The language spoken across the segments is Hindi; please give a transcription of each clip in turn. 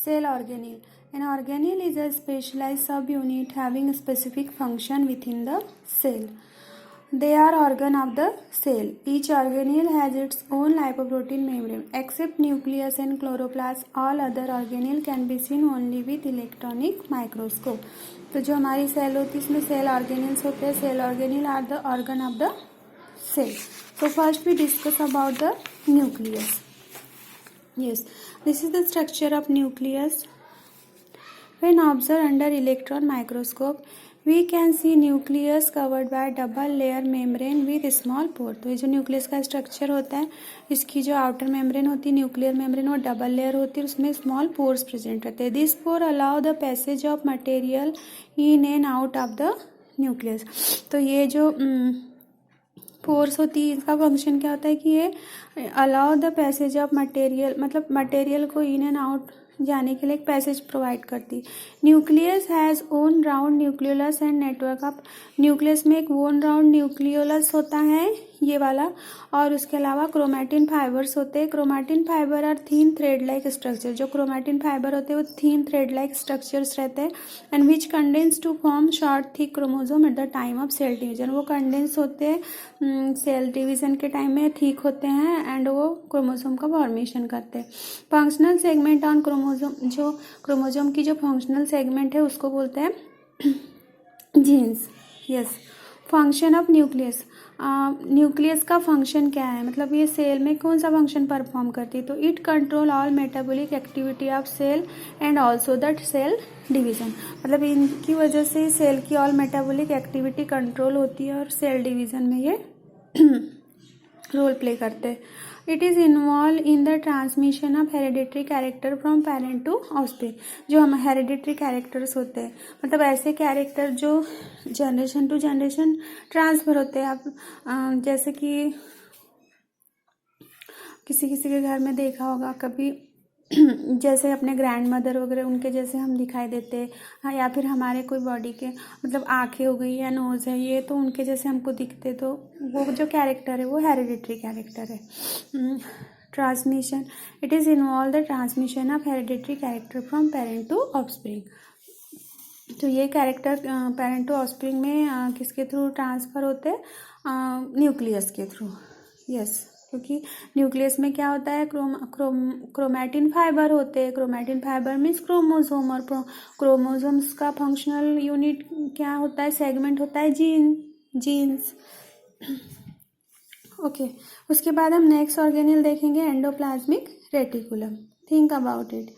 Cell organelle. An organelle is a specialized subunit having a specific function within the cell. They are organ of the cell. Each organelle has its own lipoprotein membrane. Except nucleus and chloroplast, all other organelle can be seen only with electronic microscope. तो जो हमारी सेल होती है इसमें सेल ऑर्गेनल्स होते हैं. Cell organelle are the organ of the cell. So first we discuss about the nucleus. Yes, this is the structure of nucleus. When observed under electron microscope, we can see nucleus covered by double layer membrane with small pore. तो ये जो न्यूक्लियस का स्ट्रक्चर होता है, इसकी जो आउटर मेम्ब्रेन होती है न्यूक्लियर मेम्ब्रेन, वो डबल लेयर होती है, उसमें स्मॉल पोर्स प्रेजेंट रहते हैं. This pore allow the passage of material in and out of the nucleus. तो ये जो पोर्स होती है इसका फंक्शन क्या होता है कि ये allow the passage of material, मतलब मटेरियल को इन एंड आउट जाने के लिए एक पैसेज प्रोवाइड करती. Nucleus has own round nucleolus and network of. Nucleus में एक ओन राउंड न्यूक्लियोलस होता है ये वाला, और उसके अलावा क्रोमैटिन फाइबर्स होते हैं. Chromatin fibre are thin thread like structure. जो क्रोमैटिन फाइबर होते हैं वो थीन थ्रेड लाइक स्ट्रक्चर्स रहते हैं. And which condense to form short thick chromosome at the time of cell division. वो कंडेंस होते हैं सेल डिवीजन के टाइम में, थिक होते हैं एंड वो क्रोमोजोम का फॉर्मेशन करते हैं. Functional segment on chromosome. जो क्रोमोजोम की जो फंक्शनल सेगमेंट है उसको बोलते हैं jeans. Yes. Function of nucleus. Nucleus का फंक्शन क्या है, मतलब ये सेल में कौन सा फंक्शन परफॉर्म करती है. तो it control all metabolic activity of cell and also that cell division. मतलब इनकी वजह से सेल की ऑल मेटाबॉलिक एक्टिविटी कंट्रोल होती है और सेल डिवीजन में ये रोल प्ले करते हैं. It is involve in the transmission of hereditary character from parent to offspring. जो हम हेरिडिटरी कैरेक्टर्स होते हैं, मतलब ऐसे कैरेक्टर जो जनरेशन टू जनरेशन ट्रांसफर होते हैं. आप जैसे कि किसी किसी के घर में देखा होगा कभी, जैसे अपने ग्रैंड मदर वगैरह उनके जैसे हम दिखाई देते हैं, या फिर हमारे कोई बॉडी के मतलब आँखें हो गई या नोज़ है ये, तो उनके जैसे हमको दिखते. तो वो जो कैरेक्टर है वो हेरिडिटरी कैरेक्टर है. Transmission. It is involve the transmission of hereditary character from parent to offspring. तो ये कैरेक्टर पेरेंट टू ऑफस्प्रिंग में किसके थ्रू ट्रांसफ़र होते हैं, न्यूक्लियस के थ्रू. यस. क्योंकि न्यूक्लियस में क्या होता है, क्रोमैटिन फाइबर होते हैं. क्रोमैटिन फाइबर मीन्स क्रोमोसोम, और क्रोमोसोम्स का फंक्शनल यूनिट क्या होता है, सेगमेंट होता है जीन्स. ओके. उसके बाद हम नेक्स्ट ऑर्गेनल देखेंगे, endoplasmic reticulum. Think about it.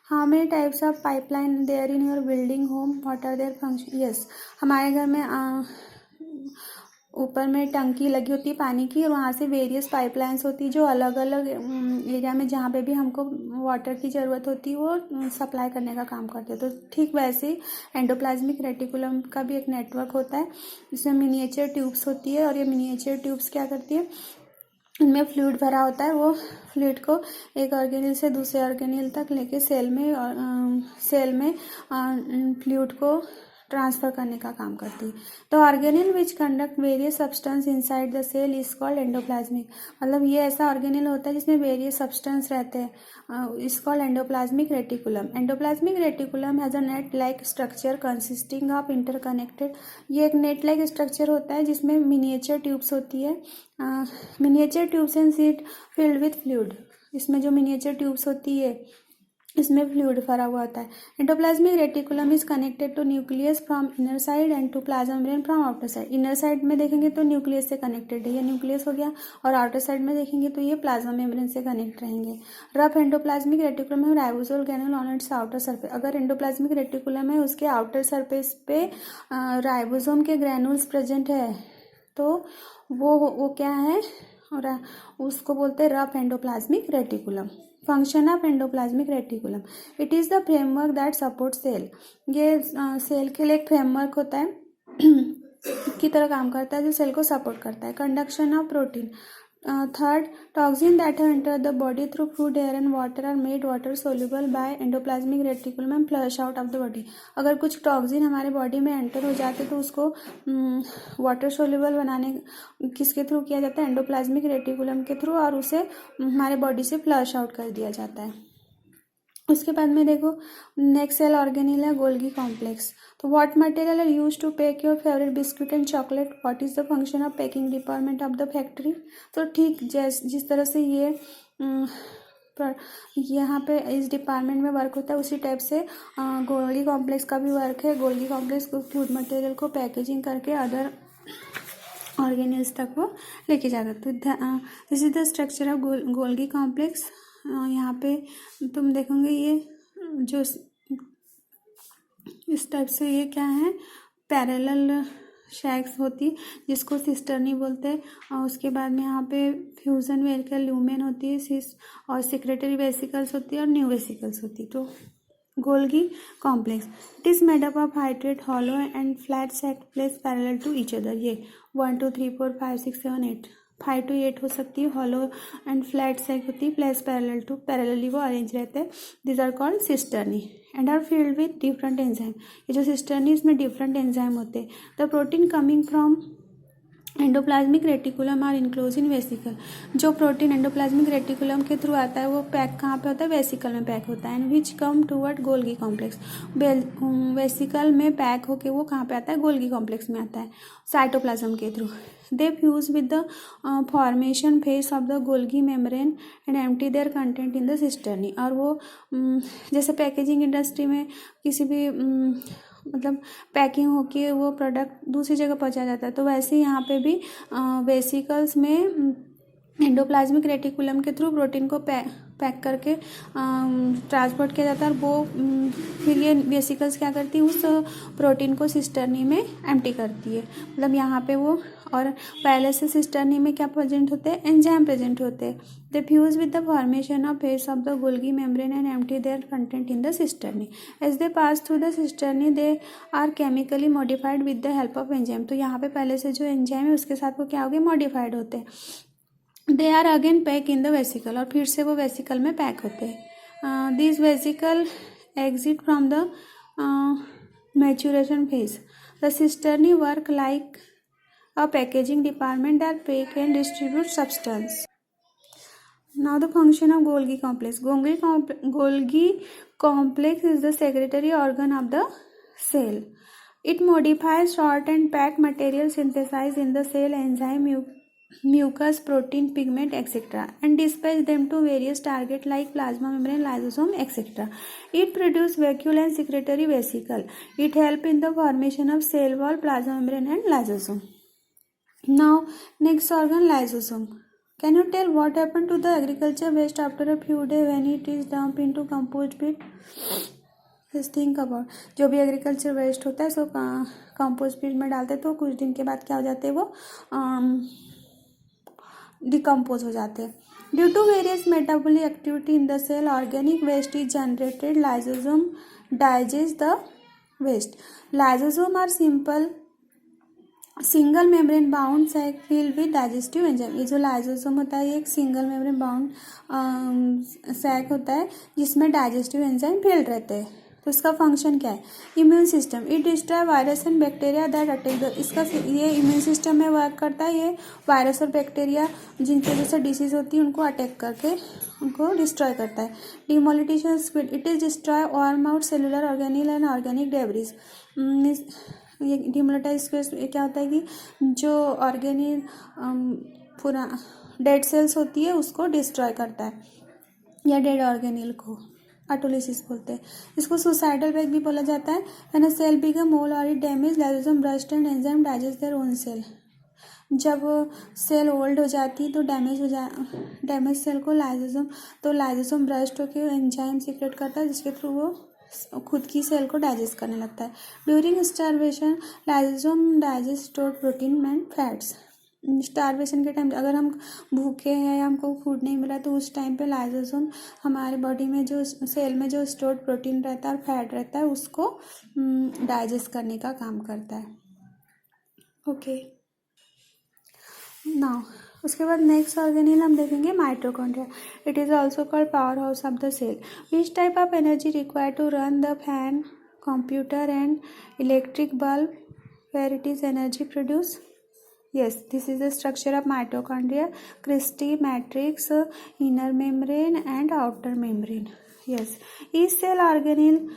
How many types of pipeline there in your building home, what are their function. Yes. हमारे घर में ऊपर में टंकी लगी होती है पानी की, और वहाँ से वेरियस पाइपलाइंस होती है जो अलग अलग एरिया में जहाँ पे भी हमको वाटर की ज़रूरत होती है वो सप्लाई करने का काम करते हैं. तो ठीक वैसे ही एंडोप्लाज्मिक रेटिकुलम का भी एक नेटवर्क होता है जिसमें मिनिएचर ट्यूब्स होती है, और ये मिनिएचर ट्यूब्स क्या करती है, इनमें फ्लूइड भरा होता है. वो फ्लूइड को एक ऑर्गेनल से दूसरे ऑर्गेनल तक लेके सेल में फ्लूइड को ट्रांसफर करने का काम करती है. तो organelle which conduct various substance inside the cell is called endoplasmic. मतलब ये ऐसा ऑर्गेनल होता है जिसमें वेरियस सब्सटेंस रहते हैं, is called endoplasmic reticulum. Endoplasmic reticulum has a net like structure consisting of interconnected. ये एक नेट लाइक स्ट्रक्चर होता है जिसमें मिनिएचर ट्यूब्स होती है. Miniature tubes and seat filled with fluid. इसमें जो मिनिएचर ट्यूब्स होती है इसमें फ्लूइड भरा हुआ होता है. Endoplasmic reticulum is connected to nucleus from inner side and to plasma membrane from outer side. Inner side में देखेंगे तो न्यूक्लियस से कनेक्टेड है, ये न्यूक्लियस हो गया, और आउटर साइड में देखेंगे तो ये प्लाज्मा मेम्ब्रेन से कनेक्ट रहेंगे. रफ एंडोप्लाज्मिक रेटिकुलम है ribosome granule on its outer surface. अगर एंडोप्लाज्मिक रेटिकुलम है उसके आउटर सरफेस पे राइबोसोम के ग्रैन्यूल्स प्रेजेंट है तो वो क्या है, और उसको बोलते हैं rough endoplasmic reticulum. Function of endoplasmic reticulum. It is the framework that support cell. ये सेल के लिए एक फ्रेमवर्क होता है की तरह काम करता है जो सेल को सपोर्ट करता है. Conduction of protein. Third, toxin that have enter the body through food air and water are made water soluble by endoplasmic reticulum and flush out of the body. अगर कुछ टॉक्सिन हमारे बॉडी में एंटर हो जाते तो उसको वाटर सोल्यूबल बनाने किसके थ्रू किया जाता है, एंडोप्लाज्मिक रेटिकुलम के थ्रू, और उसे हमारे बॉडी से फ्लश आउट कर दिया जाता है. उसके बाद में देखो नेक्स्ट सेल ऑर्गेनेल है गोल्गी कॉम्प्लेक्स। तो what material are use to pack your favourite biscuit and chocolate, what is the function of packing department of the factory. तो ठीक जिस तरह से ये पर यहाँ पे इस डिपार्टमेंट में वर्क होता है उसी टाइप से गोल्गी कॉम्प्लेक्स का भी वर्क है। गोल्गी कॉम्प्लेक्स को फूड मटेरियल को पैकेजिंग करके अदर ऑर्गेनेल्स तक वो लेके जाता है। तो this is the structure of Golgi complex. यहाँ पे तुम देखोगे ये जो इस टाइप से ये क्या है, पैरेलल शैक्स होती जिसको सिस्टर्नी बोलते हैं। और उसके बाद में यहाँ पे फ्यूजन वेसिकल ल्यूमेन होती है, सिस और सेक्रेटरी वेसिकल्स होती है और न्यू वेसिकल्स होती है। तो Golgi complex it is made up of hydrate hollow and flat sac place parallel to each other. ये 1 2 3 4 5 6 7 8 5 to 8 हो सकती है। हॉलो एंड फ्लैट सैक होती है, प्लेस पैरेलल टू पैरेलली वो अरेंज रहते हैं। This are called cisternae and are filled with different enzyme. ये जो सिस्टर्नी इसमें डिफरेंट एंजाइम होते हैं। The protein coming from endoplasmic reticulum are enclose in vesicle. जो प्रोटीन एंडोप्लाज्मिक रेटिकुलम के थ्रू आता है वो पैक कहाँ पे होता है, वेसिकल में पैक होता है। And which come toward Golgi complex. Vesicle में पैक होके वो कहाँ पे आता है, गोल्गी कॉम्प्लेक्स में आता है साइटोप्लाज्म के through. They fuse with the formation face of the Golgi membrane and empty their content in the cisternae. और वो जैसे पैकेजिंग इंडस्ट्री में किसी भी मतलब पैकिंग होके वो प्रोडक्ट दूसरी जगह पहुंचाया जाता है, तो वैसे यहाँ पे भी वेसिकल्स में एंडोप्लाज्मिक रेटिकुलम के थ्रू प्रोटीन को पैक करके ट्रांसपोर्ट किया जाता है। और वो फिर ये वेसिकल्स क्या करती है, उस प्रोटीन को सिस्टर्नी में एम्प्टी करती है। मतलब यहाँ पे वो और पहले से सिस्टर्नी में क्या प्रेजेंट होते हैं, एंजाइम प्रेजेंट होते हैं। They fuse with the formation of face of the Golgi membrane and empty their content in the cisternae. As they pass through the cisternae they are chemically modified with the help of enzyme. तो यहाँ पे पहले से जो एंजाइम है उसके साथ वो क्या हो गए, मॉडिफाइड होते हैं। They are again pack in the vesicle, और फिर से वो वेसिकल में पैक होते हैं। This vesicle exit from the maturation phase. The cisternae work like a packaging department that pack and distribute substance. Now the function of Golgi complex. Golgi complex is the secretory organ of the cell. It modifies short and packed material synthesized in the cell, enzyme, mucus, protein, pigment, etc. and dispatch them to various targets like plasma membrane, lysosome, etc. It produces vacuole and secretory vesicle. It helps in the formation of cell wall, plasma membrane and lysosome. Now next organ, lysosome. Can you tell what happened to the agriculture waste after a few days when it is dumped into compost pit? Just think about, जो भी एग्रीकल्चर वेस्ट होता है सो कंपोस्ट पिट में डालते हैं, तो कुछ दिन के बाद क्या हो जाते हैं, वो डिकम्पोज हो जाते हैं। Due to various metabolic activity in the cell, organic waste is generated. Lysosome digest the waste. Lysosome are single membrane bound sac filled with digestive enzyme. ये जो लाइसोसोम होता है ये एक सिंगल मेम्ब्रेन बाउंड सैक होता है जिसमें डाइजेस्टिव एंजाइम फील्ड रहते हैं। तो इसका फंक्शन क्या है, immune system. It destroy virus and bacteria that attack the. इसका ये इम्यून सिस्टम में वर्क करता है। ये वायरस और बैक्टीरिया जिनकी वजह से डिसीज होती है उनको अटैक करके उनको डिस्ट्रॉय करता है। Demolition speed. It is destroy worn out cellular organelle and organic debris. ये डिमोलिटाइज क्या होता है कि जो ऑर्गेनिल पूरा डेड सेल्स होती है उसको डिस्ट्रॉय करता है, या डेड ऑर्गेनिल को ऑटोलिसिस बोलते हैं। इसको सुसाइडल डेथ भी बोला जाता है। When a cell become old और it damage, lysosome burst and enzyme digest their own cell. जब सेल ओल्ड हो जाती है तो डैमेज सेल को लाइसोसोम ब्रस्ट होकर एंजाइम सीक्रेट करता है जिसके थ्रू वो खुद की सेल को डाइजेस्ट करने लगता है। During starvation lysosome digest stored protein and fats. Starvation के टाइम अगर हम भूखे हैं या हमको फूड नहीं मिला तो उस टाइम पे लाइसोसोम हमारे बॉडी में जो सेल में जो स्टोर्ड प्रोटीन रहता है और फैट रहता है उसको डाइजेस्ट करने का काम करता है। ओके, नाउ उसके बाद नेक्स्ट ऑर्गेनेल हम देखेंगे mitochondria. It is also called power house of the cell. Which type of energy required to run the fan, computer and electric bulb, where it is energy produce? Yes, this is the structure of mitochondria. Christie matrix, inner membrane and outer membrane. Yes, each cell organelle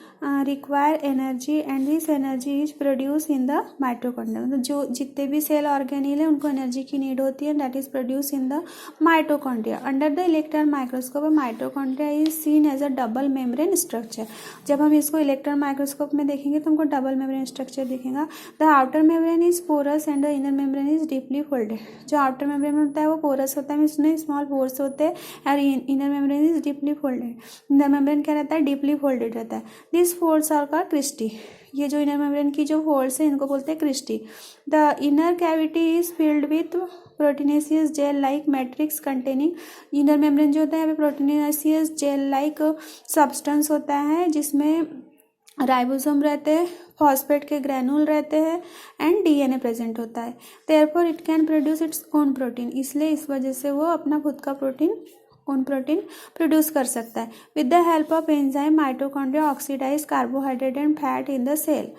require energy and this energy is produced in the mitochondria. मतलब जो जितने भी सेल ऑर्गेनिल है उनको एनर्जी की नीड होती है, that is produce in the mitochondria. Under the electron microscope mitochondria is seen as a double membrane structure. जब हम इसको इलेक्ट्रॉन माइक्रोस्कोप में देखेंगे तो हमको डबल मेम्ब्रेन स्ट्रक्चर दिखेगा. The outer membrane is porous and the inner membrane is deeply folded. जो आउटर मेम्ब्रेन होता है वो पोरस होता है, इसमें स्मॉल पोर्स होते हैं, और inner membrane is deeply folded. Inner membrane क्या रहता है, डीपली फोल्डेड रहता है. This folds are called cristae. ये जो इनर मेम्ब्रेन की जो फोल्ड्स है इनको बोलते हैं cristae. The inner cavity is filled with proteinaceous gel like matrix containing. Inner membrane जो होता है यहाँ पे प्रोटीनेसियस जेल लाइक सब्सटेंस होता है जिसमें राइबोसोम रहते हैं, फॉस्फेट के ग्रैनुल रहते हैं एंड डीएनए प्रेजेंट होता है. Therefore it can produce its own protein. इसलिए इस वजह से वो अपना खुद का ओन प्रोटीन प्रोड्यूस कर सकता है. With the help of enzyme mitochondria oxidise carbohydrate and fat in the cell.